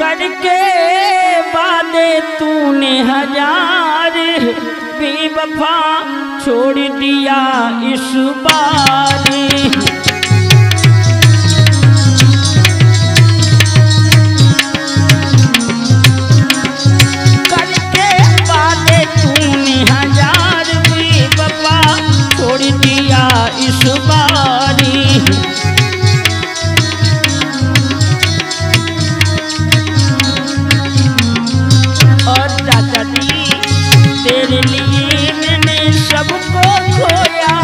करके वादे तूने हजार बेवफा छोड़ दिया इस बार। करके वादे तूने हजार बेवफा छोड़ दिया इस बारी। और चाचा जी तेरे लिए मैंने सबको खोया,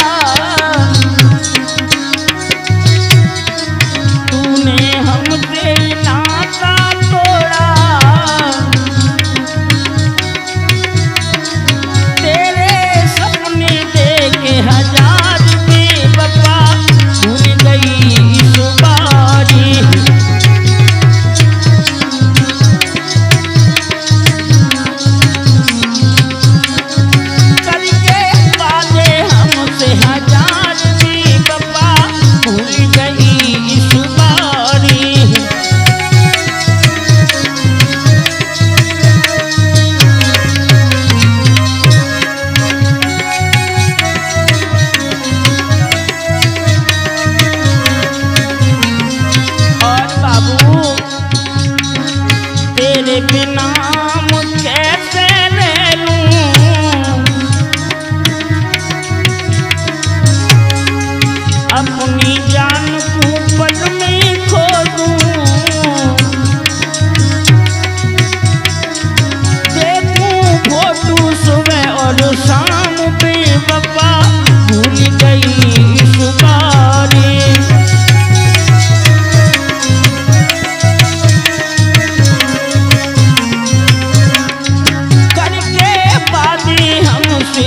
तूने हमसे नाता तोड़ा। तेरे सपने देखे हजार बेवफा भूल गई इस बारी। तेरे बिना कैसे रह लूं, अपनी जान को पल में खो दूं। देखूं फोटो सुबह और शाम बेवफा भूल गई इस बारी।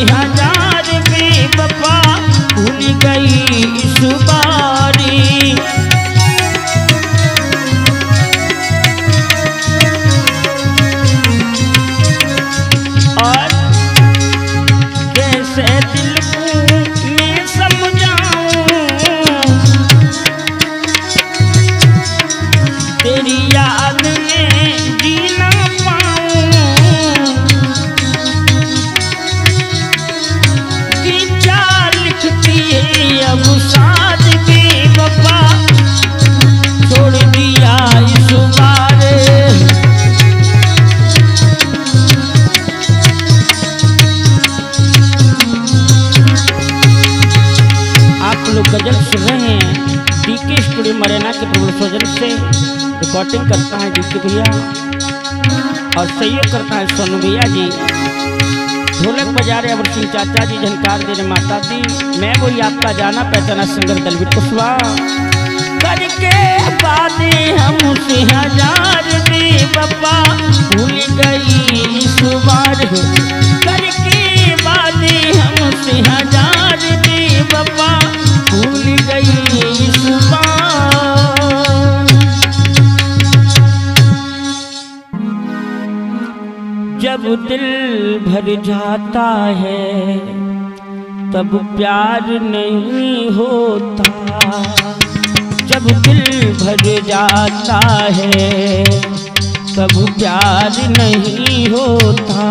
हजार बेवफा भूल गई इस बारी। और कैसे दिल को मैं समझाऊं, तेरी याद में जीना अब साथ बेवफा छोड़ दिया इस बार। आप लोग गजल सुन रहे हैं डीके स्टूडियो मरेना के प्रोड्यूसर से। रिकॉर्डिंग करता है डीके भैया और सहयोग करता है सोनू भैया जी। ढोलक बजा रहे अमर सिंह चाचा जी, झनकार दे रहे माता दी। मैं वही आपका जाना पहचाना सिंगर दलवीर कुशवाहा। करके वादे हमसे हजार बेवफा भूल गई इस बार। करके वादे हमसे हजार बेवफा भूल गई इस बार। जब दिल भर जाता है तब प्यार नहीं होता। जब दिल भर जाता है तब प्यार नहीं होता।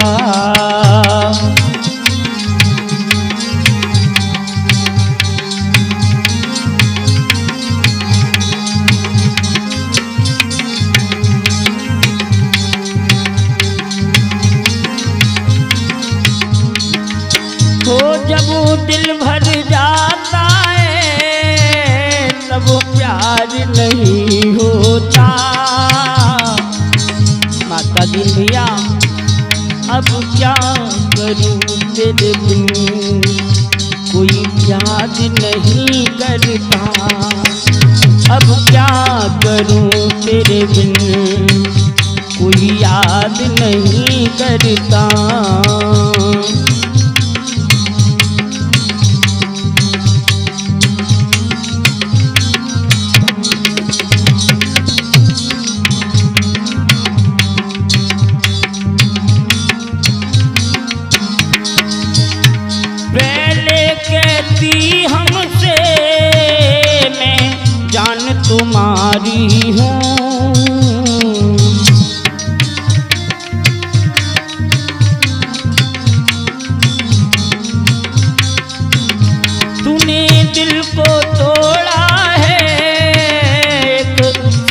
जब दिल भर जाता है तब प्यार नहीं होता। माता दी भैया अब क्या करूं तेरे बिन, कोई याद नहीं करता। अब क्या करूं तेरे बिन, कोई याद नहीं करता। कहती हमसे मैं जान तुम्हारी हूँ,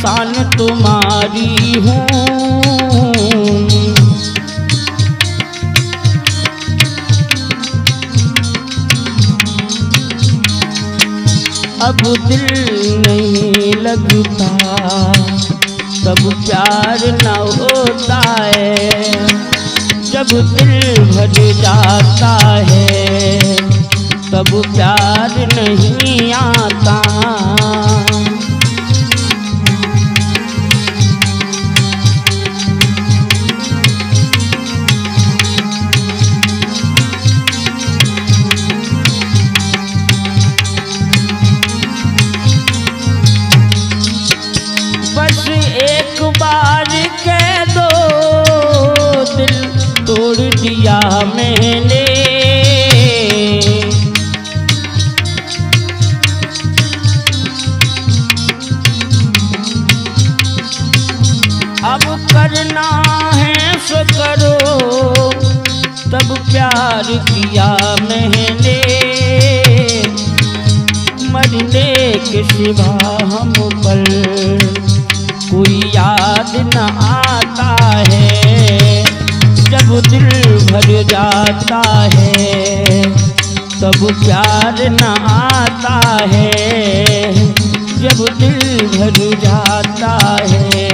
संतान तुम्हारी हूँ। अब दिल नहीं लगता तब प्यार न होता है, जब दिल भर जाता है तब प्यार नहीं आता। बस एक बार कह दो दिल तोड़ दिया मैंने, अब करना है सो करो तब प्यार किया मैंने, मरने के सिवा हम पर कोई याद न आता है, जब दिल भर जाता है तब प्यार न आता है, जब दिल भर जाता है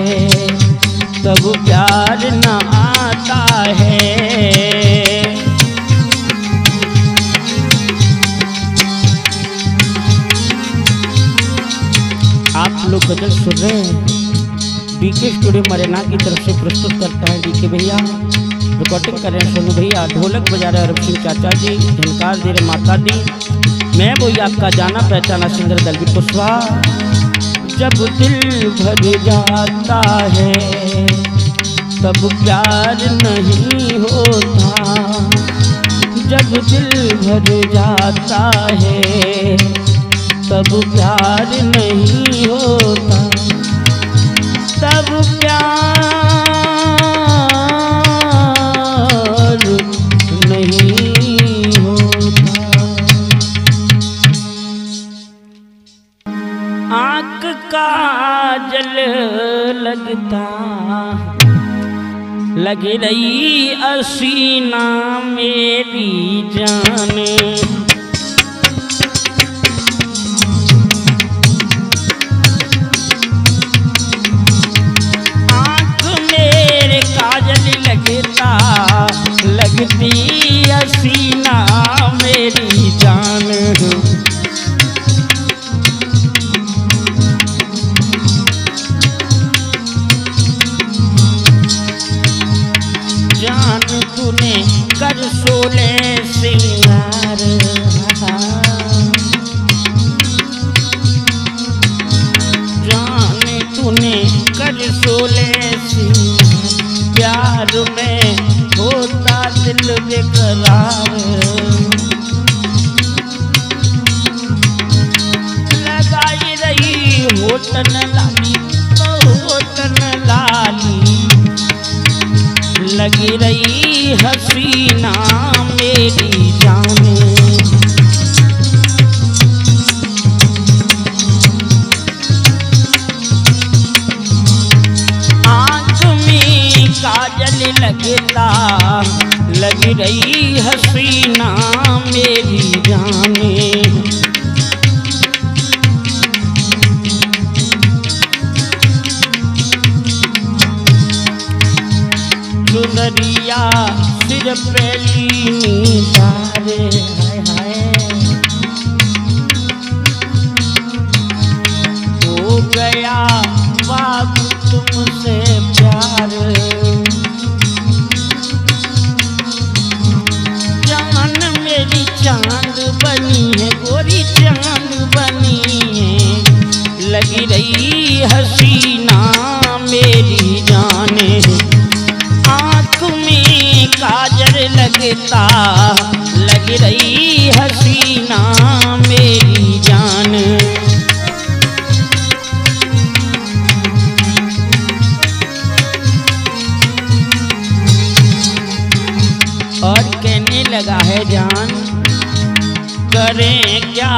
तब प्यार न आता है। आप लोग गजल सुन रहे हैं, डीके स्टूडियो मरेना की तरफ से प्रस्तुत करता है डीके भैया। रिकॉर्डिंग कर रहे हैं सोनू भैया, ढोलक बजा रहे हैं अरब सिंह चाचा जी, झनकार दे रहे माता दी। मैं वही आपका जाना पहचाना सिंगर दलवीर कुशवाहा। जब दिल भर जाता है तब प्यार नहीं होता, जब दिल भर जाता है तब प्यार नहीं होता, तब प्यार नहीं होता। आँख का जल लगता लग रही असीना मेरी जान, आँख मेरे काजल लगता लगती असीना मेरी जान, जान तूने कर सोले सिंगार, जान तूने कर सोले सिंगार, प्यार में होता दिल बेकरार, लगाई रही होटन लाली तो होटन लाली, लगी रही हसीना मेरी जान, आँख में काजल लगता लग रही हसीना मेरी जान, चुनरिया सिर पे लीनी तारे, हाय हाय हो गया बाबू तुमसे प्यार, जान मेरी चांद बनी है गोरी चांद बनी है, लगी रही हसीना मेरी जाने, आँख में काजल लगता लग रही हसीना मेरी जान, और कहने लगा है जान करें क्या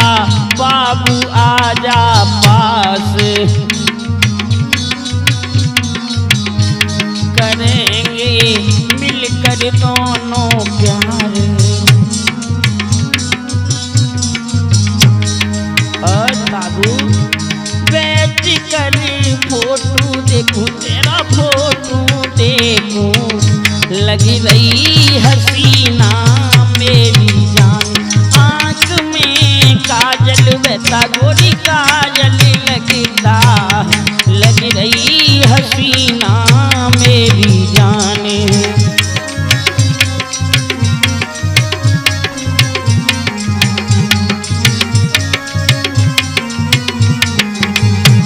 बाबू आजा पास, दिल दोनों प्यारे। और बाबू बैठ कर फोटो देखूं तेरा फोटो देखूं, लगी रही हसीना मेरी जान। आँख में काजल बहता गोरी काजल लगता, लगी रही हसीना मेरी जान।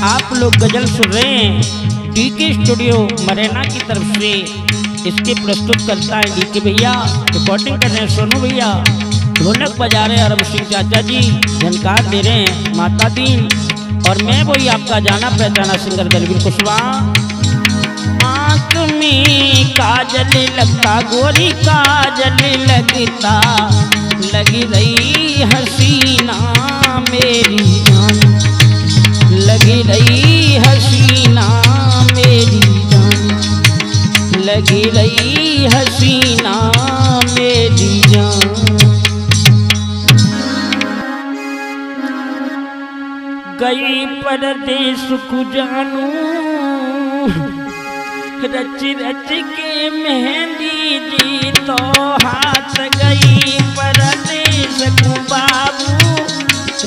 आप लोग गजल सुन रहे हैं डीके स्टूडियो मरेना की तरफ से। इसके प्रस्तुत करता है डीके भैया, रिकॉर्डिंग कर रहे हैं सोनू भैया, ढोलक बजा रहे हैं अरब सिंह चाचा जी, झनकार दे रहे हैं माता दीन, और मैं वही आपका जाना पहचाना सिंगर दलवीर कुशवाहा। आँख में काजल लगता गोरी काजल लगता, लगी रही हसीना मेरी जान, लगी रही हसीना मेरी जान, लगी रही हसीना मेरी जान। गई परदेस को जानू, रच रच के मेहंदी जी तो हाथ गई परदेस को बाबू,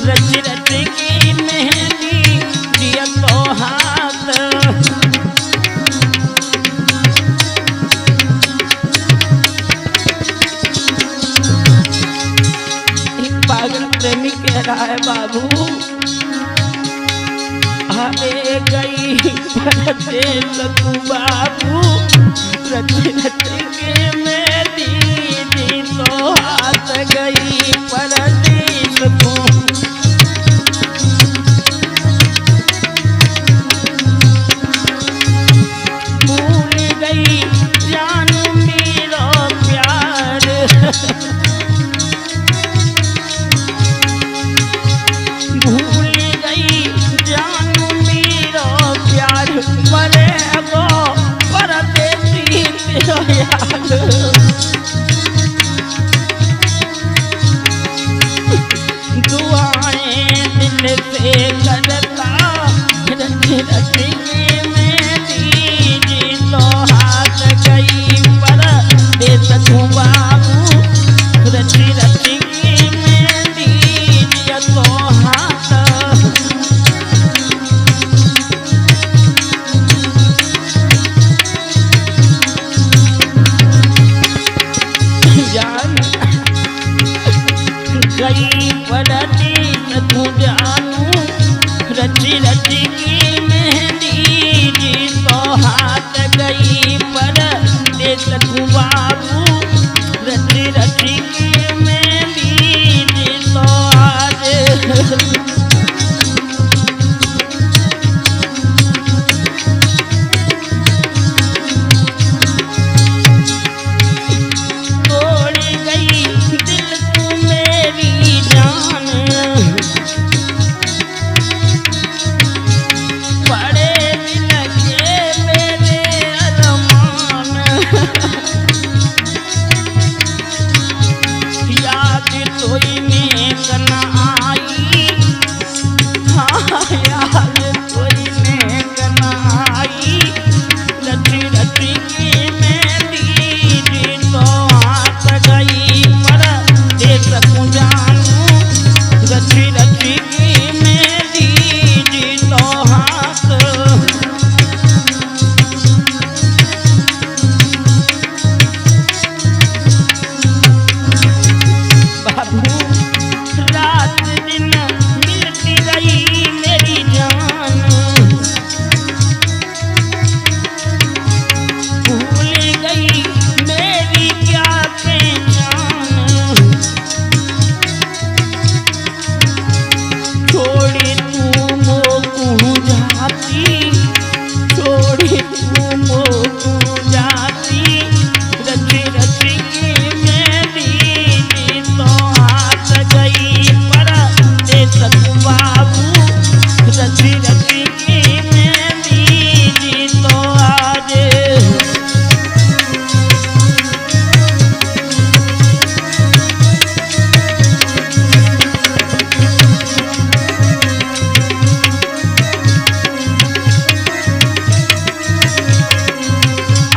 रच रच के मेहंदी जी तो हाथ। पागल प्रेमी कह रहा है बाबू, अरे गई परदेस को बाबू, रच रच के मेरी दी तो हाथ गई परदेस को। भूल गई जान मेरा प्यार, भूल गई जान मेरा प्यार, मरे वो परदेसी तेरा याद। दुआएं दिल से करता, रच रच के मेरी जी तो हाथ गई परदेस को बाबू, रच रच के मेरी जी तो हाथ।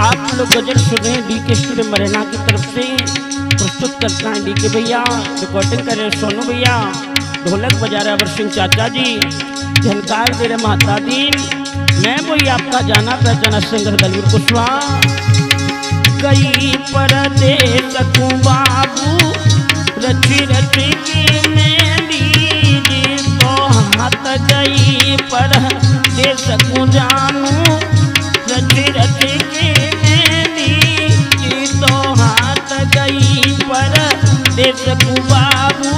आप लोग गजल सुन रहे हैं डीके स्टूडियो मरेना की तरफ से। प्रस्तुत करता है डीके भैया, रिकॉर्डिंग कर रहे सोनू भैया, ढोलक बजा रहे अबर सिंह चाचा जी, झनकार दे रहे माता दीन। मैं वही आपका जाना पहचाना सिंगर दलवीर कुशवाहा। कई परदेस को बाबू रची रची की मेरी तो हाथ गई परदेस को जानू रची रची की मेरी तो हाथ गई परदेस को बाबू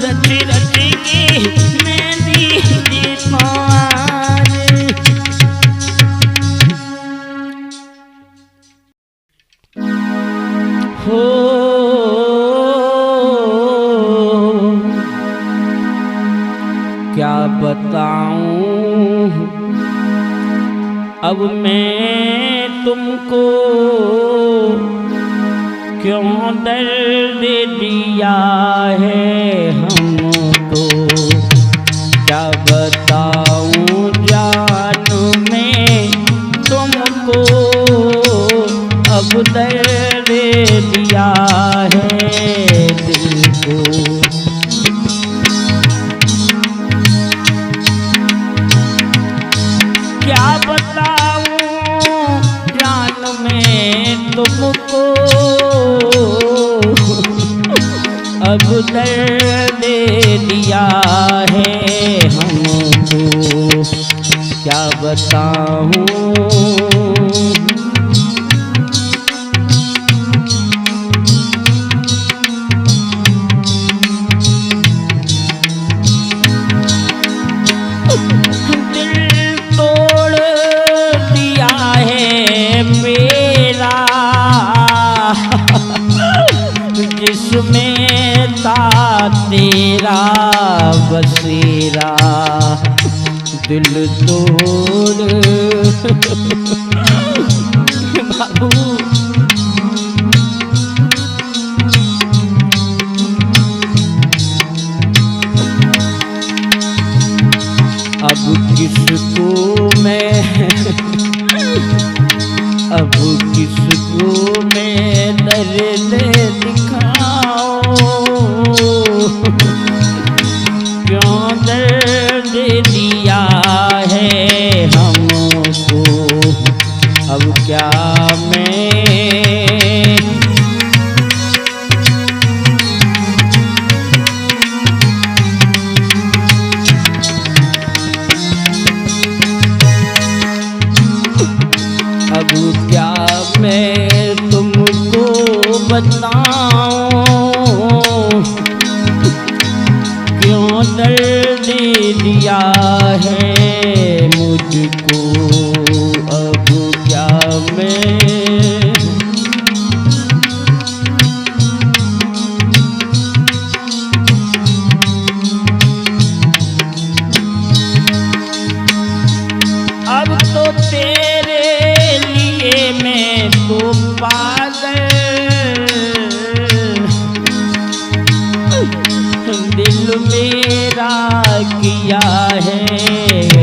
रची रची की मेरी तो हो क्या बताऊं अब मैं तुमको क्यों दर्द दिया है हमको। क्या बताऊं जान मैं तुमको अब दर्द दिया है दिल को। क्या बताऊं जान मैं तुमको अब दर्द दिया है हमको। क्या बताऊं जिसमें था तेरा बसेरा दिल तोड़ बाबू। अब किसको मैं अब किसको मैं दर्द दिखाऊं। क्यों दर्द दिया है हमको अब क्या मैं अब क्या मैं तुमको बताऊं। क्यों दर्द दिया है मुझको अब क्या मैं अब तो तेरे लिए मैं तो पागल दिल मेरा किया है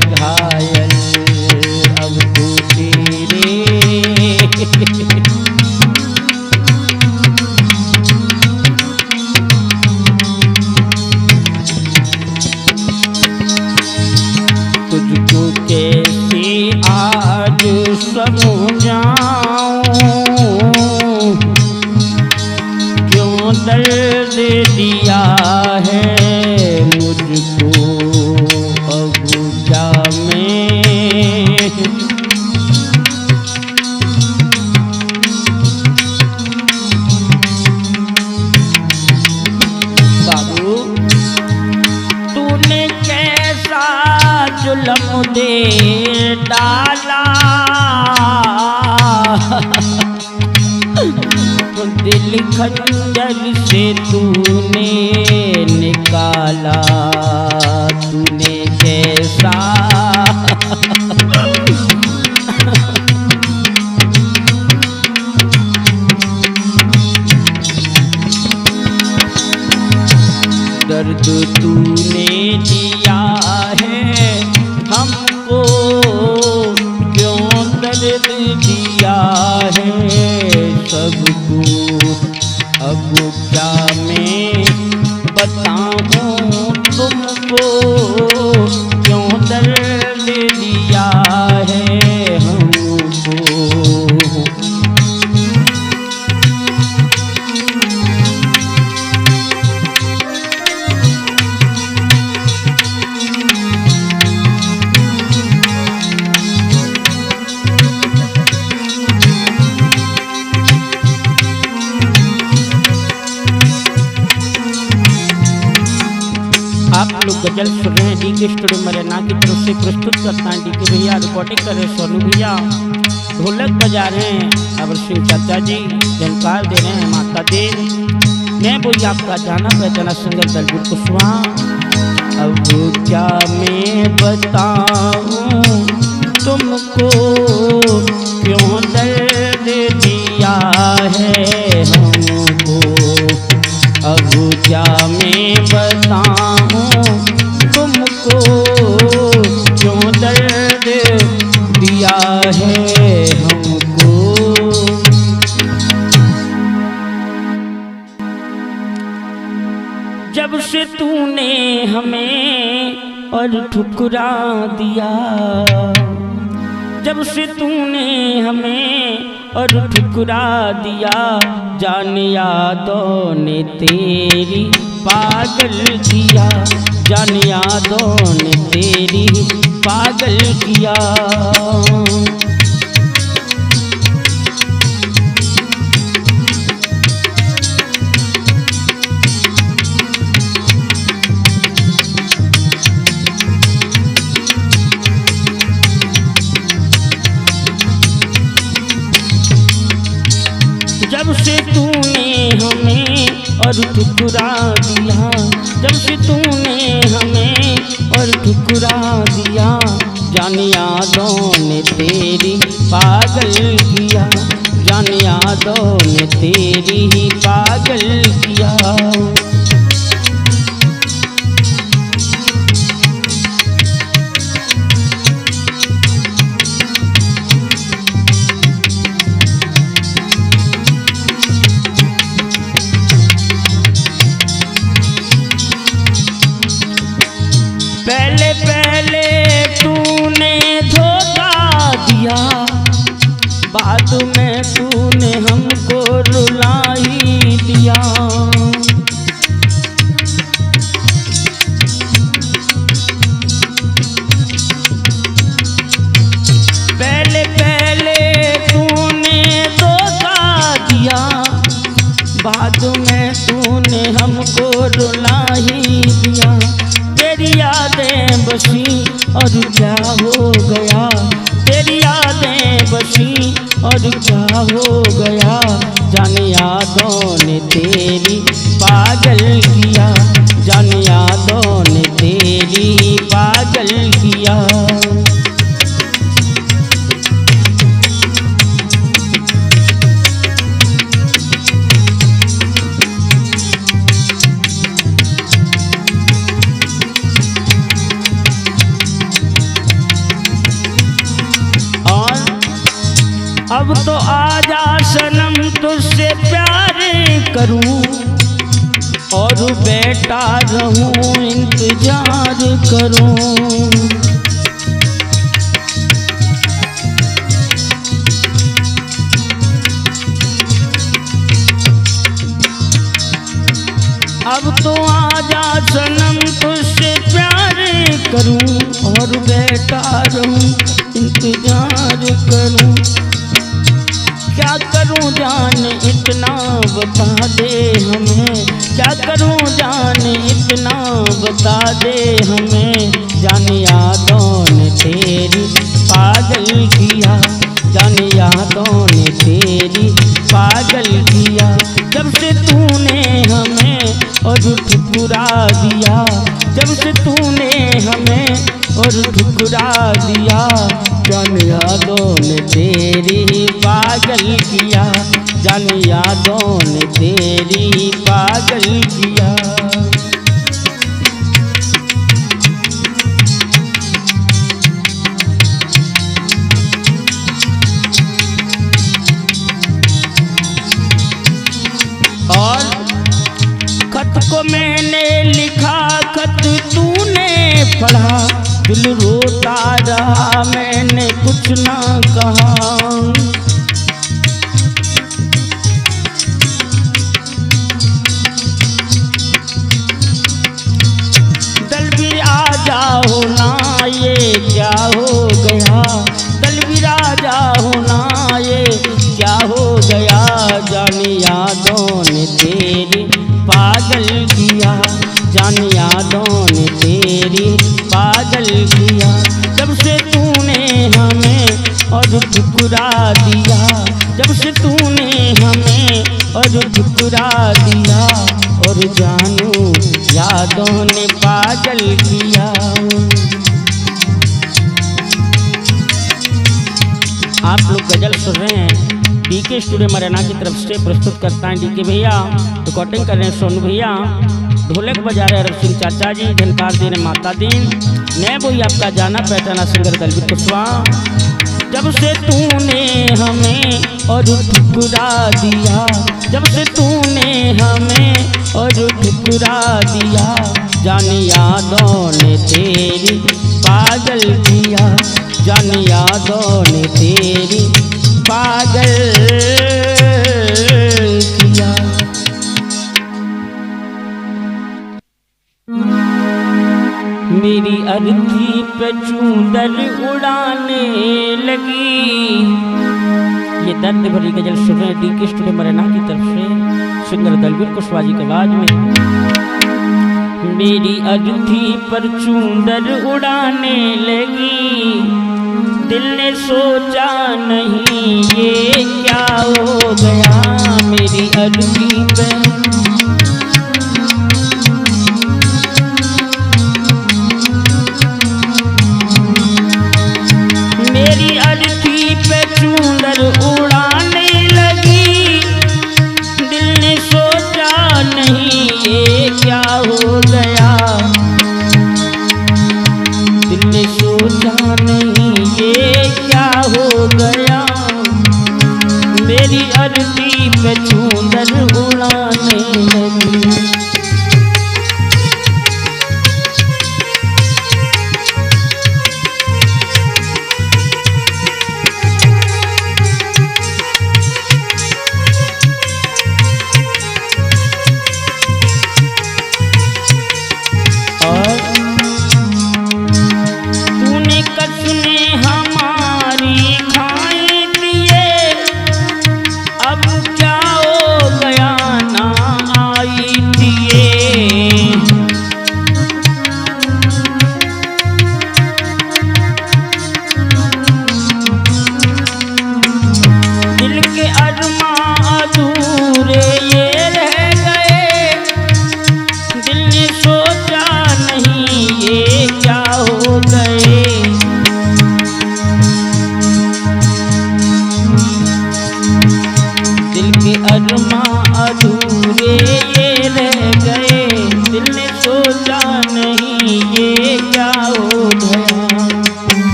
घायल अब तो तेरे तुझको कैसे आज समझाऊं। क्यों दर्द दिया है मुझको अब क्या मैं बाबू तूने कैसा जुल्म दे डाला दिल खंजर से तूने निकाला तूने कैसा दर्द तूने दिया है हमको क्यों दर्द दिया गजल सुन रहे हैं डीके स्टूडियो मरेना की तरफ से प्रस्तुत करता है डीके भैया, रिकॉर्डिंग कर रहे हैं सोनू भैया, ढोलक बजा रहे हैं अबर सिंह चाचा जी, जनकार दे रहे हैं माता देव। मैं बोली आपका जाना पहचाना सिंगर दलबीर कुशवाहा। अब क्या मैं बताऊं तुमको क्यों दर्द दिया है हमको, अब क्या मैं बताऊं तुमको क्यों दर्द दिया है हमको। जब से तूने हमें और ठुकरा दिया, जब से तूने हमें और ठुकरा दिया, जान यादों ने तेरी पागल किया, जान यादों ने तेरी पागल किया। जब से तूने हमें और ठुकरा दिया, जब से तूने हमें और ठुकरा दिया, जान यादों ने तेरी पागल किया, जान यादों ने तेरी ही पागल किया। पहले पहले तूने धोखा दिया, बाद में तूने हमको रुला ही दिया। पहले पहले तूने धोखा दिया, बाद में तूने हमको रुला ही दिया। तेरी यादें बसी और क्या हो गया, तेरी यादें बसी और क्या हो गया, जान यादों ने तेरी पागल किया, जान यादों ने तेरी पागल किया। अब तो आजा सनम तुझसे प्यार करूं और बैठा रहूं इंतजार करूं। अब तो आजा सनम तुझसे प्यार करूं और बैठा रहूं इंतजार करूं। क्या करूं जान इतना बता दे हमें, क्या करूं जान इतना बता दे हमें, जान यादों ने तेरी पागल किया, जान यादों ने तेरी पागल किया। जब से तूने हमें और ठुकरा दिया, जब से तूने हमें और ठुकरा दिया, जान यादों ने तेरी पागल किया, जान यादों ने तेरी पागल किया। और खत को मैंने लिखा, खत तूने पढ़ा, दिल रोता रहा मैंने कुछ ना कहा। दलबीर आ जाओ ना, ये क्या हो गया, दलबीर आ जाओ ना, ये क्या हो गया, जान यादों ने तेरी पागल किया, जान यादों ने तेरी और ठुकरा दिया, जब से तूने हमें और ठुकरा दिया, और जानू यादों ने पागल किया। आप लोग गजल सुन रहे हैं डीके स्टूडियो मुरैना की तरफ से, प्रस्तुत करता है डीके भैया, रिकॉर्डिंग कर रहे हैं सोनू भैया, ढोलक बजा रहे अरब सिंह चाचा जी, झनकार दे रहे माता दीन, मैं वही आपका जाना पहचाना सिंगर दलवीर कुशवाहा। जब से तूने हमें और ठुकरा दिया, जब से तूने हमें और ठुकरा दिया, जान यादों ने तेरी पागल किया, जान यादों ने तेरी पागल किया। मेरी अर्थी पे चूंदर उड़ाने लगी। ये दर्द भरी गजल सुन रहे डीके स्टूडियो मुरैना की तरफ से, सिंगर दलवीर कुशवाहा जी की आवाज में। मेरी अर्थी पर चूंदर उड़ाने लगी, दिल ने सोचा नहीं ये क्या हो गया। मेरी अर्थी पे चूंदर उड़ाने लगी, दिल ने सोचा नहीं ये क्या हो गया, दिल ने सोचा नहीं ये क्या हो गया। मेरी अर्थी पे चूंदर उड़ाने लगी।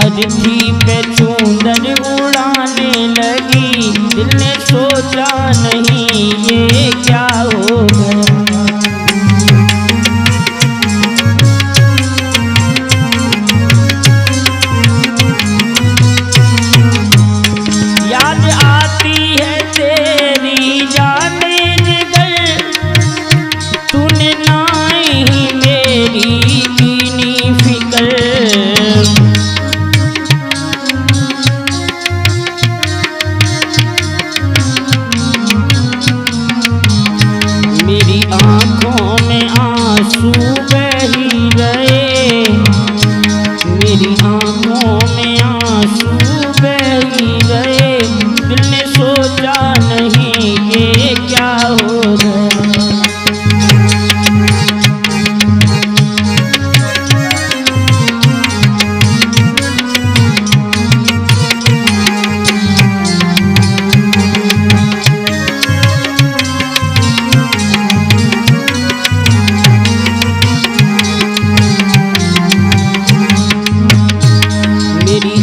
अर्थी पे चूंदर उड़ाने लगी, दिल ने सोचा नहीं ये क्या हो गया। याद आती है तेरी जाने जिगर, तूने ना ही मेरी कीनी फिकर। आँखों में आंसू बही रहे, मेरी आँखों में आंसू बही रहे, दिल ने सोचा नहीं ये क्या हो गया।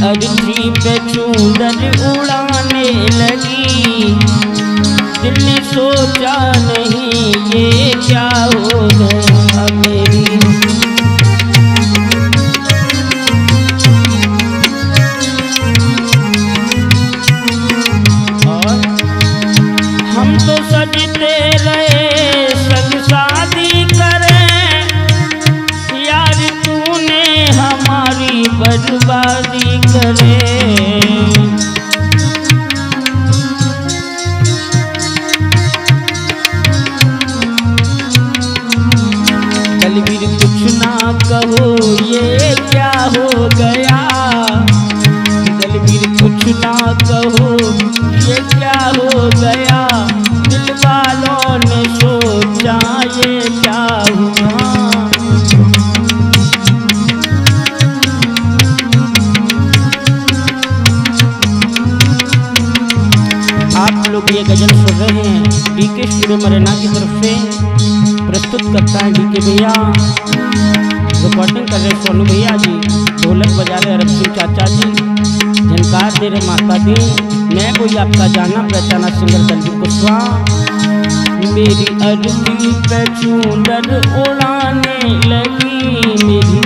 अर्थी पे चूंदर उड़ाने लगी, दिल ने सोचा नहीं ये क्या हो गया। मेरी और हम तो सजते रहे संग शादी करें, यार तूने हमारी बर्बादी करे। दलवीर कुछ ना कहो ये क्या हो गया, दलवीर कुछ ना कहो ये क्या हो गया, दिल वालों ने सोचा ये क्या हुआ। आप लोग ये गजल सुन रहे हैं डीके स्टूडियो मरेना की तरफ से, प्रस्तुत करता है डीके भैया, रिकॉर्डिंग कर रहे सोनू भैया जी, ढोलक बजा रहे अरब सिंह चाचा जी, झनकार दे रहे माता दी। मैं कोई आपका जाना पहचाना सिंगर दलवीर कुशवाहा। मेरी अरबी पे चूंदर उड़ाने लगी, मेरी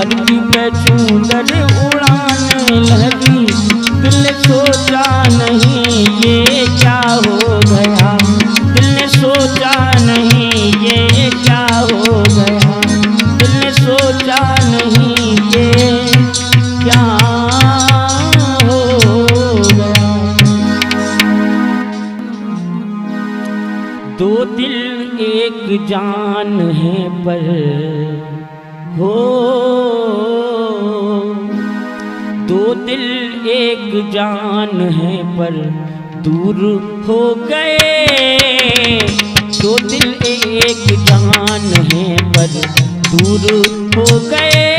अरबी पे चूंदर उड़ाने लगी, दिल ने सोचा नहीं ये क्या हो गया, दिल ने सोचा नहीं ये क्या हो गया, दिल ने सोचा नहीं ये क्या हो गया। दो दिल एक जान है पर हो, दो दिल एक जान है पर दूर हो गए, दो दिल एक जान है पर दूर हो गए।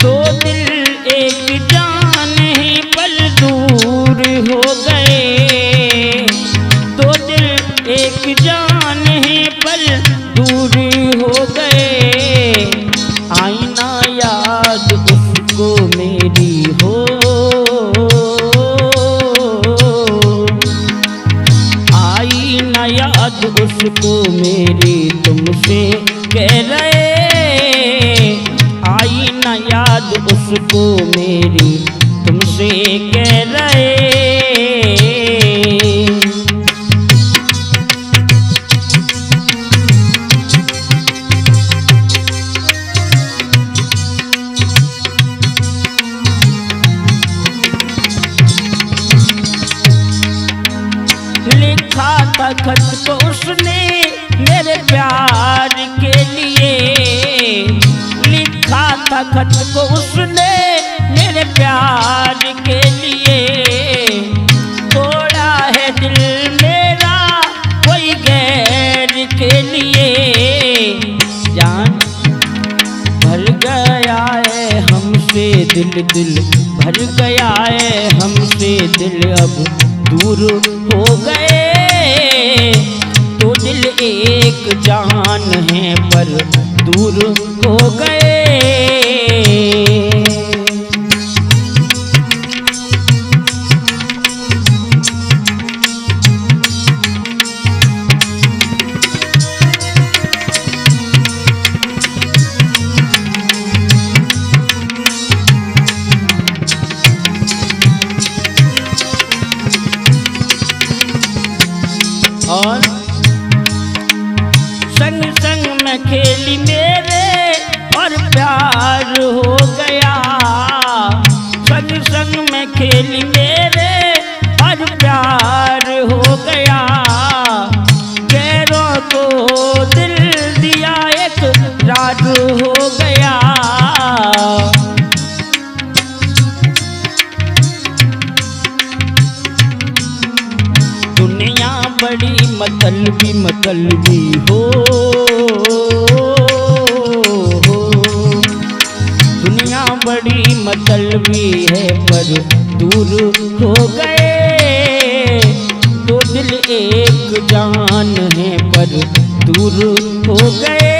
दो दिल एक जान है पर दूर हो गए, दो दिल एक जान है पर दूर हो गए। आईना याद उसको मेरी हो, आईना याद उसको मेरी तुमसे कह रहे, आईना याद उसको मेरी तुमसे कह रहे। लिखा था खत तो उसने मेरे प्यार के लिए, लिखा था खत को उसने मेरे प्यार के लिए, तोड़ा है दिल मेरा कोई गैर के लिए। जान भर गया है हमसे दिल, दिल भर गया है हमसे दिल, अब दूर हो गए। तो दिल एक जान है पर दूर हो गए। और संग संग में खेली मेरे और प्यार हो गया, संग संग में खेली मेरे और प्यार हो गया। गैरों को दिल दिया एक राज हो गया। दुनिया बड़ी मतलबी हो, दुनिया बड़ी मतलबी है पर दूर हो गए। दो दिल एक जान है पर दूर हो गए।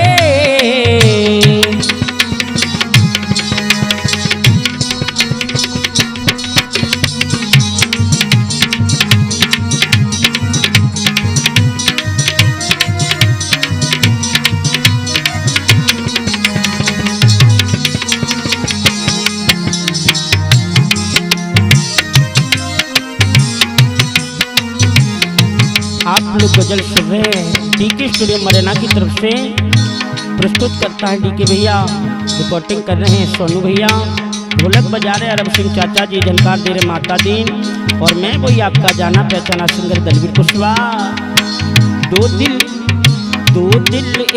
आप लोग गजल सुन रहे हैं डीके स्टूडियो मरेना की तरफ से, प्रस्तुत करता है डीके भैया, रिकॉर्डिंग कर रहे हैं सोनू भैया, ढोलक बजा रहे अरब सिंह चाचा जी, झनकार दे रहे माता दीन, और मैं वही आपका जाना पहचाना सिंगर दलवीर कुशवाहा। दो दिल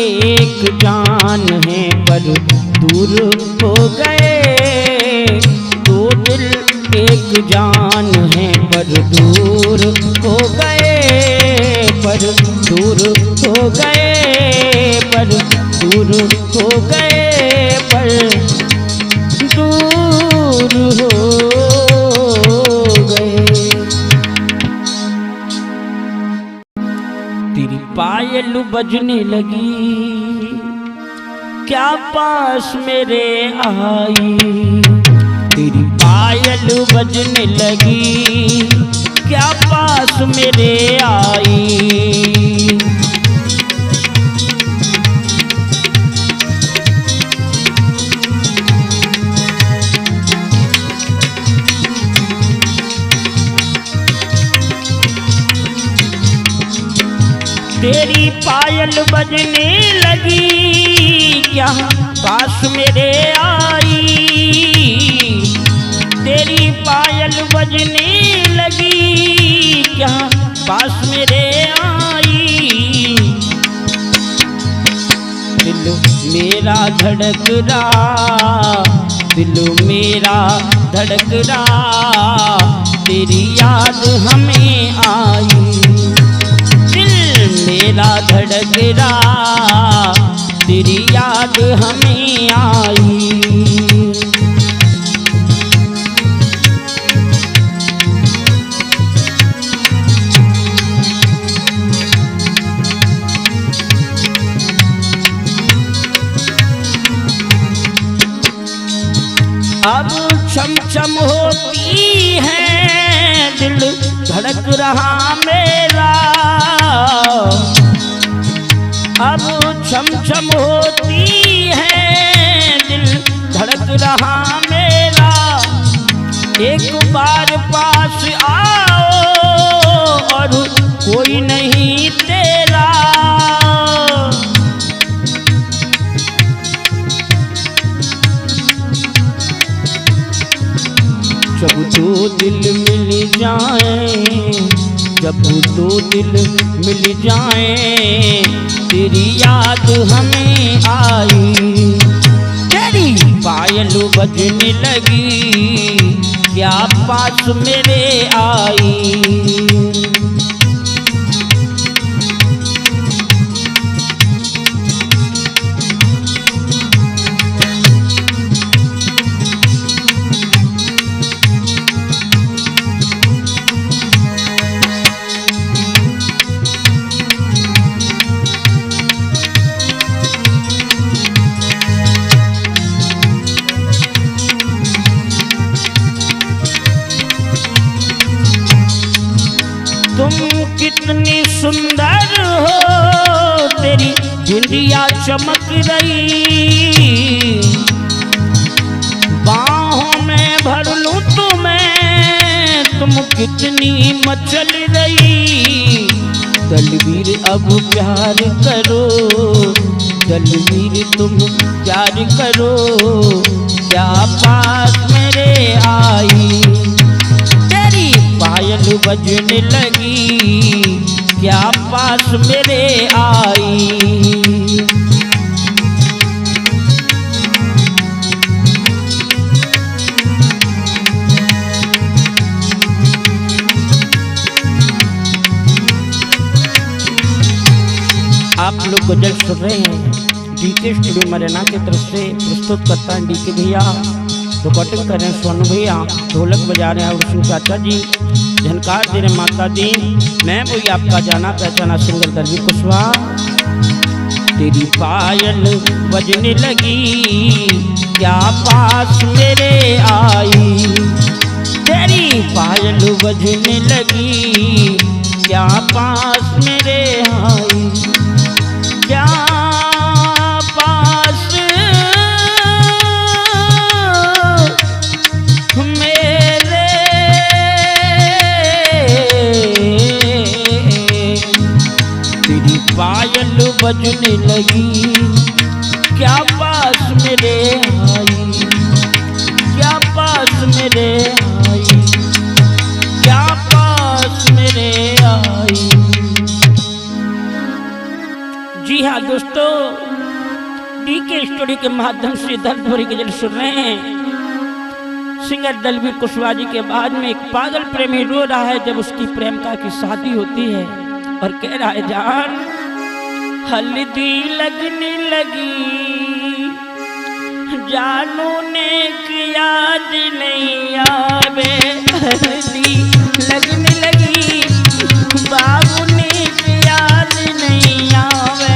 एक जान है पर दूर हो गए, दो दिल एक जान है पर दूर हो गए, पर दूर हो गए, पर दूर हो गए, पर दूर हो गए। तेरी पायल बजने लगी, क्या पास मेरे आई, तेरी पायल बजने लगी, क्या पास मेरे आई। तेरी पायल बजने लगी, क्या पास मेरे आई, तेरी पायल बजने लगी, क्या पास मेरे आई। दिल मेरा धड़क रहा, दिल मेरा धड़क रहा, तेरी याद हमें आई। मेरा धड़क रहा, तेरी याद हमें आई। अब छम छम होती है दिल धड़क रहा मेरा, अब छम छम होती है दिल धड़क रहा मेरा। एक बार पास आओ और कोई नहीं तेरा, जब दो दिल मिल जाएं, जब दो दिल मिल जाएं, तेरी याद हमें आई। तेरी पायल बजने लगी, क्या पास मेरे आई। तुम कितनी सुंदर हो, तेरी बिंदिया चमक रही, बाहों में भर लूं तुम्हें, तुम कितनी मचल रही। दलवीर अब प्यार करो, दलवीर तुम प्यार करो, क्या पास मेरे आई। पायल बजने लगी, क्या पास मेरे आई। आप लोग गजल सुन रहे हैं, डीके स्टूडियो मरेना की तरफ से प्रस्तुत करता है डीके भैया, रिकॉर्डिंग कर रहे हैं सोनू भैया, ढोलक बजा रहे हैं और सिंह चाचा जी, झनकार दे रहे माता दी, मैं वही आपका जाना पहचाना सिंगर दलवीर कुशवाहा। तेरी पायल बजने लगी, क्या पास मेरे आई। तेरी पायल बजने लगी, क्या पास मेरे आई। क्या पायल बजने लगी, क्या पास मेरे आई, क्या मेरे आई, क्या पास मेरे आई। जी हाँ दोस्तों, डीके स्टूडियो के माध्यम से दर्द भरी गजल सुन रहे हैं। सिंगर दलवीर कुशवाहा जी के बाद में एक पागल प्रेमी रो रहा है जब उसकी प्रेमिका की शादी होती है और कह रहा है, जान हल्दी लगने लगी, जानू ने याद नहीं आवे। हल्दी लगने लगी, बाबू ने याद नहीं आवे।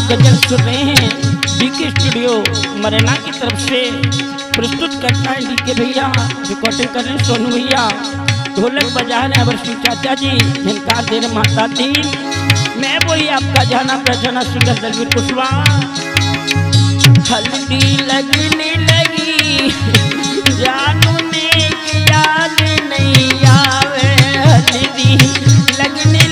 गजल सुन रहे हैं डीके स्टूडियो मरेना की तरफ से। प्रस्तुत करता है डीके भैया, रिकॉर्डिंग कर रहे हैं सोनू भैया, ढोलक बजा रहे हैं अबर सिंह चाचा जी, झनकार दे रहे माता दी। मैं वही आपका जाना पहचाना सिंगर दलवीर कुशवाहा। हल्दी लगने लगी, जानू ने याद नहीं आवे। हल्दी लगने